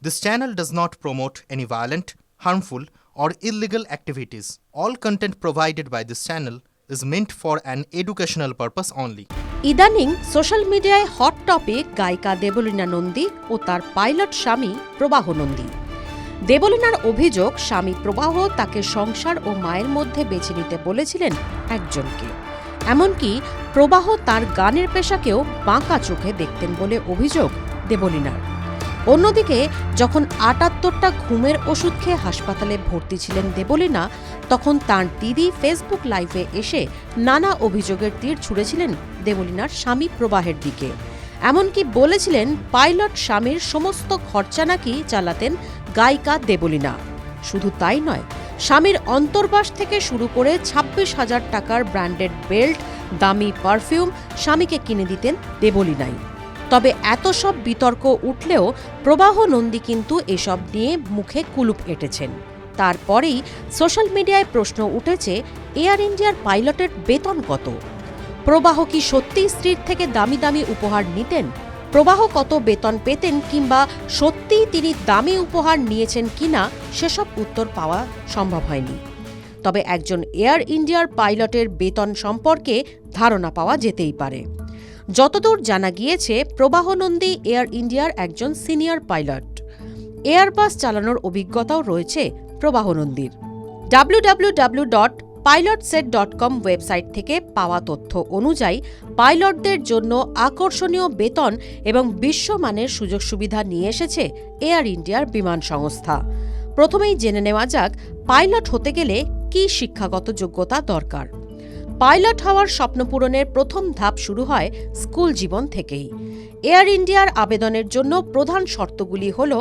This channel does not promote any violent, harmful, or illegal activities. All content provided by this channel is meant for an educational purpose only. ইদানিং social মিডিয়ায় hot topic গায়িকা দেবলীনা নন্দী ও তার pilot স্বামী প্রবাহ নন্দী। দেবলীনার অভিযোগ, স্বামী প্রবাহ তাকে সংসার ও মায়ের মধ্যে বেছে নিতে বলেছিলেন একজনকে। এমনকি প্রবাহ তার গানের পেশাকেও বাঁকা চোখে দেখতেন বলে অভিযোগ দেবলীনার। অন্যদিকে যখন ৭৮টা ঘুমের ওষুধ খেয়ে হাসপাতালে ভর্তি ছিলেন দেবলীনা, তখন তাঁর দিদি ফেসবুক লাইভে এসে নানা অভিযোগের তীর ছুঁড়েছিলেন দেবলীনার স্বামী প্রবাহের দিকে। এমনকি বলেছিলেন পাইলট স্বামীর সমস্ত খরচা নাকি চালাতেন গায়িকা দেবলীনা। শুধু তাই নয়, স্বামীর অন্তর্বাস থেকে শুরু করে ২৬,০০০ টাকার ব্র্যান্ডেড বেল্ট, দামি পারফিউম স্বামীকে কিনে দিতেন দেবলীনাই। তবে এত সব বিতর্ক উঠলেও প্রবাহ নন্দী কিন্তু এসব নিয়ে মুখে কুলুপ এঁটেছেন। তারপরেই সোশ্যাল মিডিয়ায় প্রশ্ন উঠেছে, এয়ার ইন্ডিয়ার পাইলটের বেতন কত? প্রবাহ কি সত্যিই স্ত্রীর থেকে দামি দামি উপহার নিতেন? প্রবাহ কত বেতন পেতেন, কিংবা সত্যিই তিনি দামি উপহার নিয়েছেন কিনা সেসব উত্তর পাওয়া সম্ভব হয়নি। তবে একজন এয়ার ইন্ডিয়ার পাইলটের বেতন সম্পর্কে ধারণা পাওয়া যেতেই পারে। যতদূর জানা গিয়েছে, প্রবাহ নন্দী এয়ার ইন্ডিয়ার একজন সিনিয়র পাইলট। এয়ারবাস চালানোর অভিজ্ঞতাও রয়েছে প্রবাহ নন্দীর। www.pilotset.com ওয়েবসাইট থেকে পাওয়া তথ্য অনুযায়ী পাইলটদের জন্য আকর্ষণীয় বেতন এবং বিশ্বমানের সুযোগ সুবিধা নিয়ে এসেছে এয়ার ইন্ডিয়ার বিমান সংস্থা। প্রথমেই জেনে নেওয়া যাক, পাইলট হতে গেলে কী শিক্ষাগত যোগ্যতা দরকার। পাইলট হওয়ার স্বপ্ন পূরণের প্রথম ধাপ শুরু হয় স্কুল জীবন থেকেই। এয়ার ইন্ডিয়ার আবেদনের জন্য প্রধান শর্তগুলি হল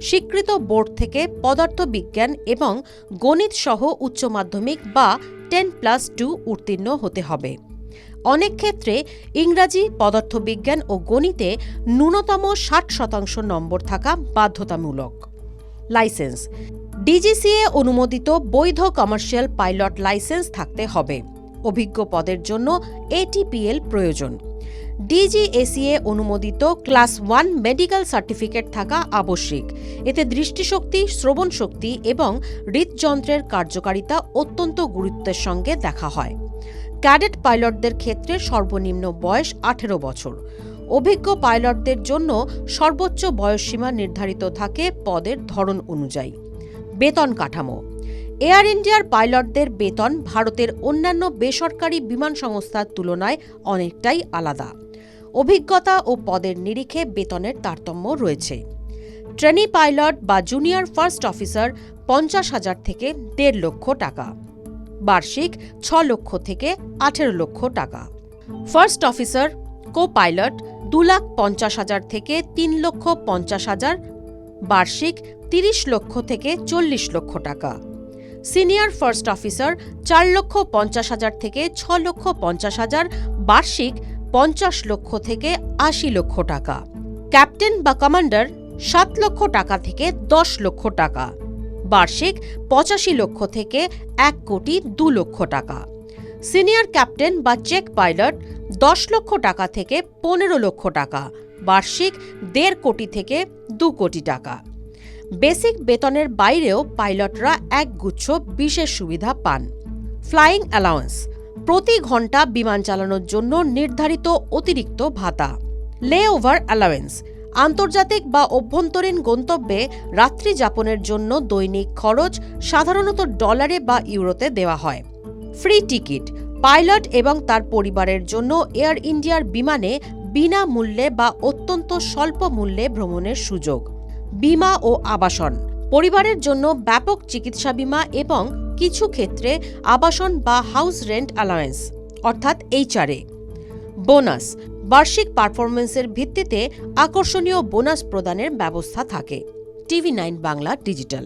স্বীকৃত বোর্ড থেকে পদার্থবিজ্ঞান এবং গণিত সহ উচ্চ মাধ্যমিক বা 10+2 উত্তীর্ণ হতে হবে। অনেক ক্ষেত্রে ইংরাজি, পদার্থবিজ্ঞান ও গণিতে ন্যূনতম 60% নম্বর থাকা বাধ্যতামূলক। লাইসেন্স: ডিজিসিএ অনুমোদিত বৈধ কমার্শিয়াল পাইলট লাইসেন্স থাকতে হবে। অভিজ্ঞ পদের জন্য ATPL প্রয়োজন। ডিজিএসিএ অনুমোদিত ক্লাস 1 মেডিকেল সার্টিফিকেট থাকা আবশ্যিক। এতে দৃষ্টিশক্তি, শ্রবণ শক্তি এবং হৃদযন্ত্রের কার্যকারিতা অত্যন্ত গুরুত্বের সঙ্গে দেখা হয়। ক্যাডেট পাইলটদের ক্ষেত্রে সর্বনিম্ন বয়স 18 বছর। অভিজ্ঞ পাইলটদের জন্য সর্বোচ্চ বয়সসীমা নির্ধারিত থাকে পদের ধরন অনুযায়ী। বেতন কাঠামো: এয়ার ইন্ডিয়ার পাইলটদের বেতন ভারতের অন্যান্য বেসরকারি বিমান সংস্থার তুলনায় অনেকটাই আলাদা। অভিজ্ঞতা ও পদের নিরিখে বেতনের তারতম্য রয়েছে। ট্রেনি পাইলট বা জুনিয়র ফার্স্ট অফিসার 50,000 থেকে 1.5 লক্ষ টাকা, বার্ষিক 6 লক্ষ থেকে 18 লক্ষ টাকা। ফার্স্ট অফিসার কো পাইলট 2,50,000 থেকে 3,50,000, বার্ষিক 30 লক্ষ থেকে 40 লক্ষ টাকা। সিনিয়র ফার্স্ট অফিসার 4,50,000 থেকে 6,50,000, বার্ষিক 50 লক্ষ থেকে 80 লক্ষ টাকা। ক্যাপ্টেন বা কমান্ডার 7 লক্ষ টাকা থেকে 10 লক্ষ টাকা, বার্ষিক 85 লক্ষ থেকে 1,02 লক্ষ টাকা। সিনিয়র ক্যাপ্টেন বা চেক পাইলট 10 লক্ষ টাকা থেকে 15 লক্ষ টাকা, বার্ষিক 1.5 কোটি থেকে 2 কোটি টাকা। বেসিক বেতনের বাইরেও পাইলটরা একগুচ্ছ বিশেষ সুবিধা পান। ফ্লাইং অ্যালাউন্স: প্রতি ঘন্টা বিমান চালানোর জন্য নির্ধারিত অতিরিক্ত ভাতা। লেওভার অ্যালাউন্স: আন্তর্জাতিক বা অভ্যন্তরীণ গন্তব্যে রাত্রি যাপনের জন্য দৈনিক খরচ সাধারণত ডলারে বা ইউরোতে দেওয়া হয়। ফ্রি টিকিট: পাইলট এবং তার পরিবারের জন্য এয়ার ইন্ডিয়ার বিমানে বিনামূল্যে বা অত্যন্ত স্বল্প মূল্যে ভ্রমণের সুযোগ। বীমা ও আবাসন: পরিবারের জন্য ব্যাপক চিকিৎসা বীমা এবং কিছু ক্ষেত্রে আবাসন বা হাউস রেন্ট অ্যালাওয়েন্স অর্থাৎ HRA। বোনাস: বার্ষিক পারফরমেন্সের ভিত্তিতে আকর্ষণীয় বোনাস প্রদানের ব্যবস্থা থাকে। TV9 Bangla digital.